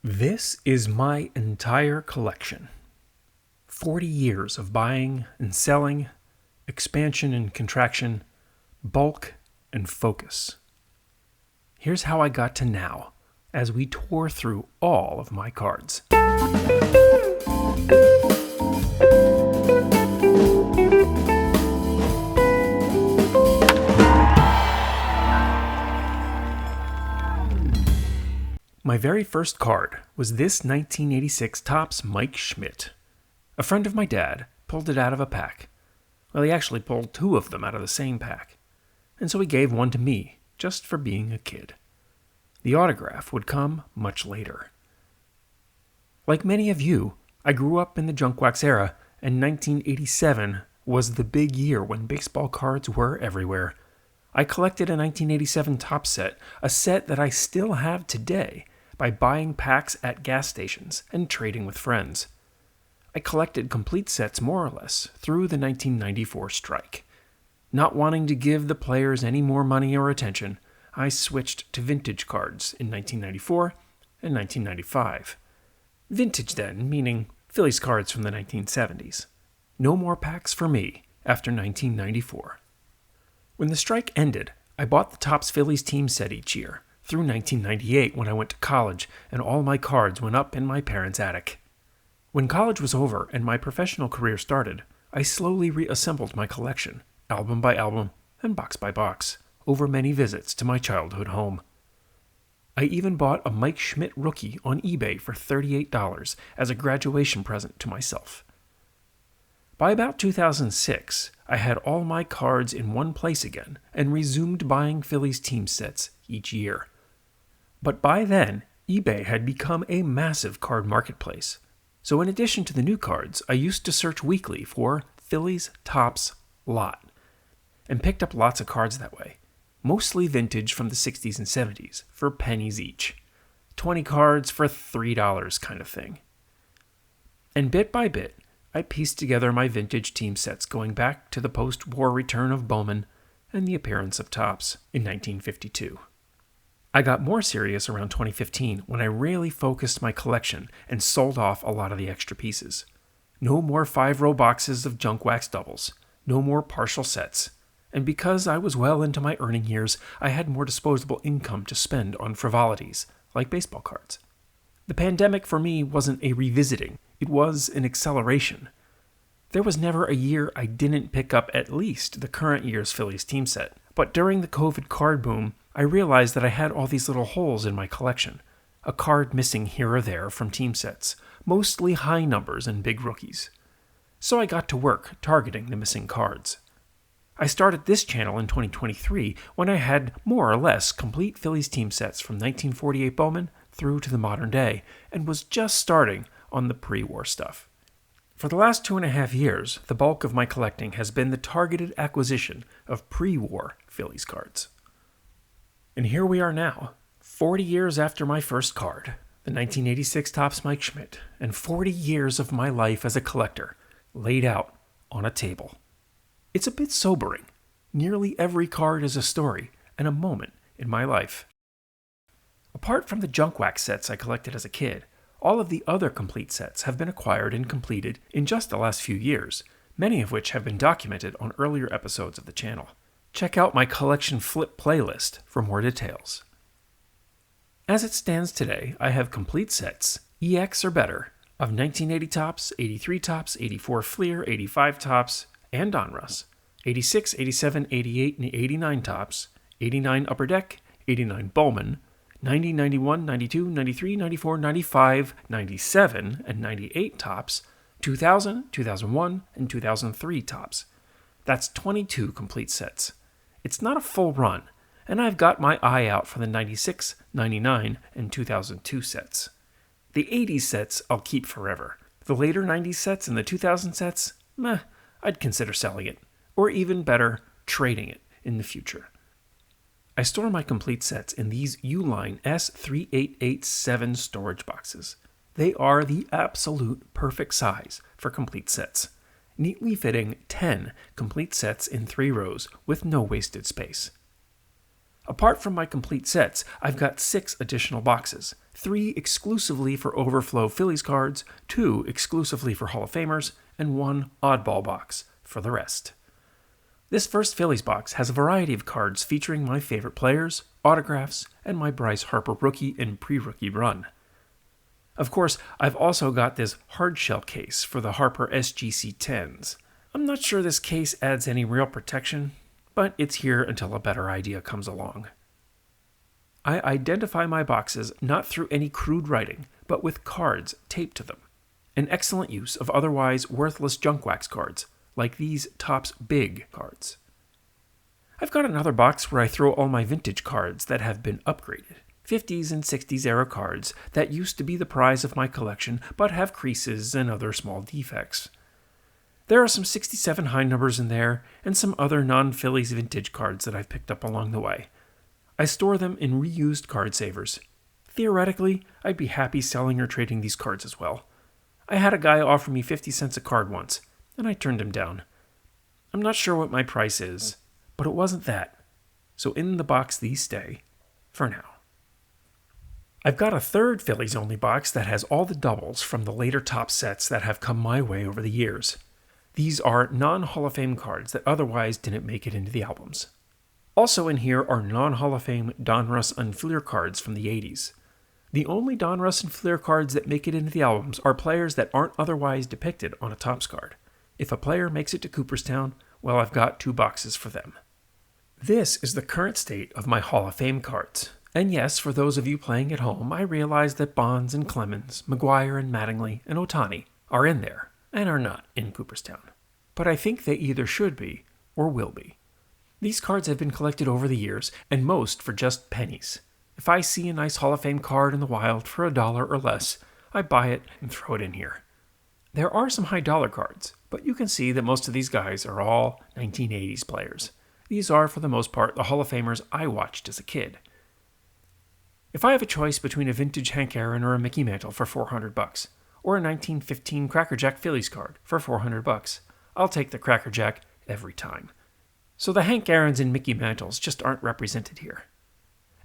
This is my entire collection. 40 years of buying and selling, expansion and contraction, bulk and focus. Here's how I got to now, as we tore through all of my cards. My very first card was this 1986 Topps Mike Schmidt. A friend of my dad pulled it out of a pack. Well, he actually pulled two of them out of the same pack. And so he gave one to me, just for being a kid. The autograph would come much later. Like many of you, I grew up in the junk wax era, and 1987 was the big year when baseball cards were everywhere. I collected a 1987 Topps set, a set that I still have today, by buying packs at gas stations and trading with friends. I collected complete sets more or less through the 1994 strike. Not wanting to give the players any more money or attention, I switched to vintage cards in 1994 and 1995. Vintage then, meaning Phillies cards from the 1970s. No more packs for me after 1994. When the strike ended, I bought the Topps Phillies team set each year, through 1998 when I went to college and all my cards went up in my parents' attic. When college was over and my professional career started, I slowly reassembled my collection, album by album and box by box, over many visits to my childhood home. I even bought a Mike Schmidt rookie on eBay for $38 as a graduation present to myself. By about 2006, I had all my cards in one place again and resumed buying Phillies team sets each year. But by then, eBay had become a massive card marketplace. So in addition to the new cards, I used to search weekly for Phillies Topps Lot, and picked up lots of cards that way, mostly vintage from the 60s and 70s, for pennies each. 20 cards for $3 kind of thing. And bit by bit, I pieced together my vintage team sets going back to the post-war return of Bowman and the appearance of Topps in 1952. I got more serious around 2015 when I really focused my collection and sold off a lot of the extra pieces. No more 5-row boxes of junk wax doubles, no more partial sets, and because I was well into my earning years, I had more disposable income to spend on frivolities, like baseball cards. The pandemic for me wasn't a revisiting, it was an acceleration. There was never a year I didn't pick up at least the current year's Phillies team set, but during the COVID card boom, I realized that I had all these little holes in my collection, a card missing here or there from team sets, mostly high numbers and big rookies. So I got to work targeting the missing cards. I started this channel in 2023 when I had more or less complete Phillies team sets from 1948 Bowman through to the modern day, and was just starting on the pre-war stuff. For the last 2.5 years, the bulk of my collecting has been the targeted acquisition of pre-war Phillies cards. And here we are now, 40 years after my first card, the 1986 Topps Mike Schmidt, and 40 years of my life as a collector, laid out on a table. It's a bit sobering. Nearly every card is a story and a moment in my life. Apart from the junk wax sets I collected as a kid, all of the other complete sets have been acquired and completed in just the last few years, many of which have been documented on earlier episodes of the channel. Check out my collection flip playlist for more details. As it stands today, I have complete sets, EX or better, of 1980 Topps, 83 Topps, 84 Fleer, 85 Topps, and Donruss, 86, 87, 88, and 89 Topps, 89 Upper Deck, 89 Bowman, 90, 91, 92, 93, 94, 95, 97, and 98 Topps, 2000, 2001, and 2003 Topps. That's 22 complete sets. It's not a full run, and I've got my eye out for the 96, 99, and 2002 sets. The 80s sets I'll keep forever. The later 90s sets and the 2000 sets, I'd consider selling it, or even better, trading it in the future. I store my complete sets in these Uline S3887 storage boxes. They are the absolute perfect size for complete sets, neatly fitting 10 complete sets in 3 rows with no wasted space. Apart from my complete sets, I've got 6 additional boxes, 3 exclusively for overflow Phillies cards, 2 exclusively for Hall of Famers, and 1 oddball box for the rest. This first Phillies box has a variety of cards featuring my favorite players, autographs, and my Bryce Harper rookie and pre-rookie run. Of course, I've also got this hardshell case for the Harper SGC 10s. I'm not sure this case adds any real protection, but it's here until a better idea comes along. I identify my boxes not through any crude writing, but with cards taped to them. An excellent use of otherwise worthless junk wax cards, like these Topps Big cards. I've got another box where I throw all my vintage cards that have been upgraded. 50s and 60s era cards that used to be the prize of my collection, but have creases and other small defects. There are some 67 high numbers in there, and some other non-Phillies vintage cards that I've picked up along the way. I store them in reused card savers. Theoretically, I'd be happy selling or trading these cards as well. I had a guy offer me 50 cents a card once, and I turned him down. I'm not sure what my price is, but it wasn't that. So in the box these stay, for now. I've got a third Phillies only box that has all the doubles from the later top sets that have come my way over the years. These are non-Hall of Fame cards that otherwise didn't make it into the albums. Also in here are non-Hall of Fame Donruss and Fleer cards from the 80s. The only Donruss and Fleer cards that make it into the albums are players that aren't otherwise depicted on a Topps card. If a player makes it to Cooperstown, well, I've got 2 boxes for them. This is the current state of my Hall of Fame cards. And yes, for those of you playing at home, I realize that Bonds and Clemens, McGuire and Mattingly, and Ohtani are in there, and are not in Cooperstown. But I think they either should be, or will be. These cards have been collected over the years, and most for just pennies. If I see a nice Hall of Fame card in the wild for $1 or less, I buy it and throw it in here. There are some high dollar cards, but you can see that most of these guys are all 1980s players. These are, for the most part, the Hall of Famers I watched as a kid. If I have a choice between a vintage Hank Aaron or a Mickey Mantle for $400, or a 1915 Cracker Jack Phillies card for $400, I'll take the Cracker Jack every time. So the Hank Aarons and Mickey Mantles just aren't represented here.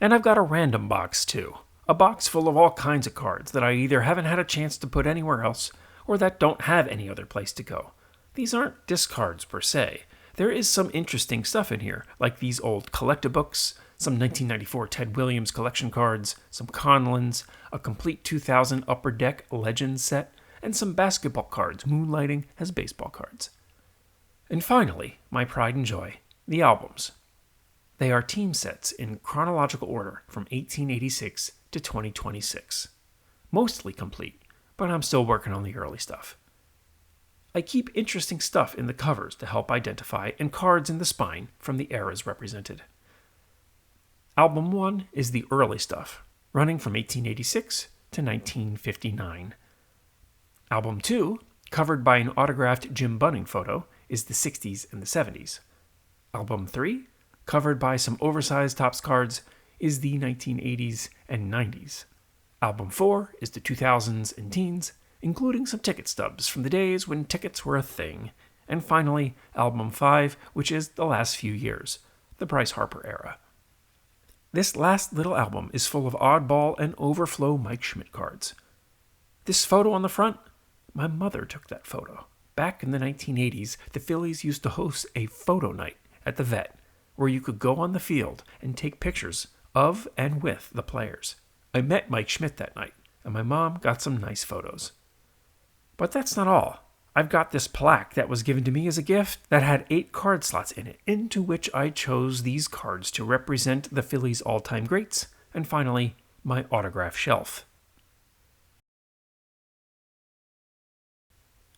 And I've got a random box too. A box full of all kinds of cards that I either haven't had a chance to put anywhere else, or that don't have any other place to go. These aren't discards per se. There is some interesting stuff in here, like these old collectabooks, some 1994 Ted Williams collection cards, some Conlins, a complete 2000 Upper Deck Legends set, and some basketball cards moonlighting as baseball cards. And finally, my pride and joy, the albums. They are team sets in chronological order from 1886 to 2026. Mostly complete, but I'm still working on the early stuff. I keep interesting stuff in the covers to help identify, and cards in the spine from the eras represented. Album 1 is the early stuff, running from 1886 to 1959. Album 2, covered by an autographed Jim Bunning photo, is the 60s and the 70s. Album 3, covered by some oversized Topps cards, is the 1980s and 90s. Album 4 is the 2000s and teens, including some ticket stubs from the days when tickets were a thing. And finally, Album 5, which is the last few years, the Bryce Harper era. This last little album is full of oddball and overflow Mike Schmidt cards. This photo on the front, my mother took that photo. Back in the 1980s, the Phillies used to host a photo night at the Vet, where you could go on the field and take pictures of and with the players. I met Mike Schmidt that night, and my mom got some nice photos. But that's not all. I've got this plaque that was given to me as a gift that had 8 card slots in it, into which I chose these cards to represent the Phillies' all-time greats, and finally, my autograph shelf.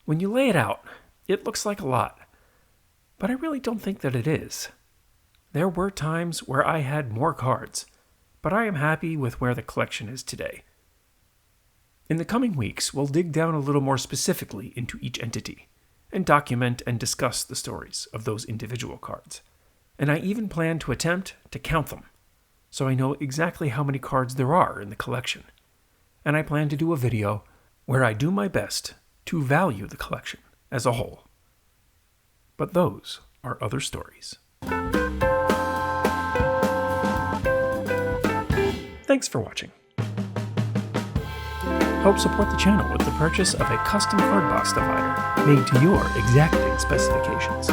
When you lay it out, it looks like a lot, but I really don't think that it is. There were times where I had more cards, but I am happy with where the collection is today. In the coming weeks, we'll dig down a little more specifically into each entity, and document and discuss the stories of those individual cards. And I even plan to attempt to count them, so I know exactly how many cards there are in the collection. And I plan to do a video where I do my best to value the collection as a whole. But those are other stories. Thanks for watching. Help support the channel with the purchase of a custom card box divider made to your exacting specifications.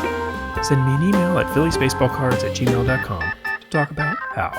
Send me an email at philliesbaseballcards@gmail.com to talk about how.